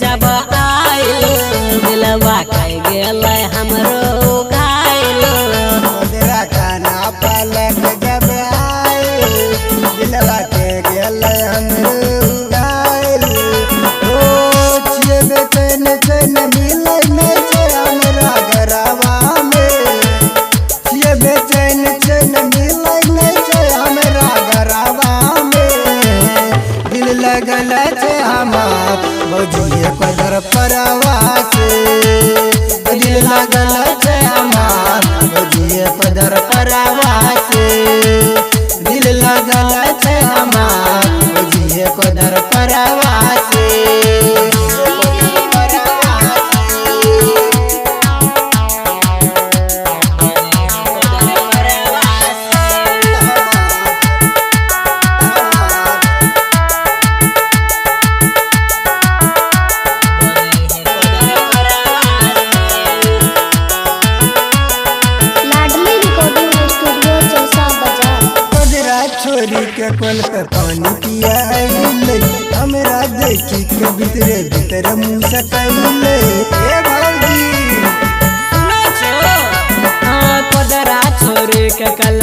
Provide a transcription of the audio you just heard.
जब आइल दिलवा खाई गेल हमरो घायल तेरा खाना पलक जब आइल दिलवा के गेल हमरो घायल ओ छिए बेचैन चैन मिलै नै छै हमरा घरवा में छिए बेचैन चैन मिलै नै छै हमरा घरवा में दिल लगल छै हमार भौजिए पदर परवा से दिल लगल छै हमार भौजिए पदर परवा से दिल लगल छै हमार भौजिए पदर परवा से छोरी के कोल पे पानी पिया हमरा देखी के भीतरे भीतर मुँह सकैले ए भौजी पदरा छोरी के कल